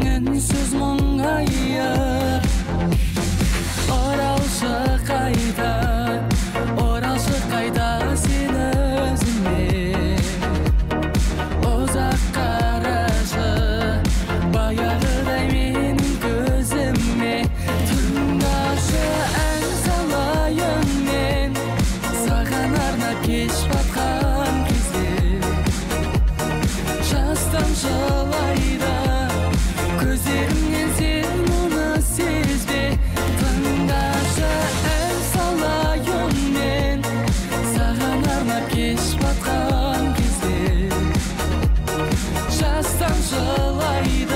үнсіз мұңайы оралшы қайда сен өзіме ұзақ қарашы баяғыдай менің көзіме тыңдашы ән салайын мен саған арнап кеш батқан кезде жастан жылайды көздеріңнен сен мұны сезбе тыңдашы ән салайын мен саған арнап кеш батқан кезде жастан жылайды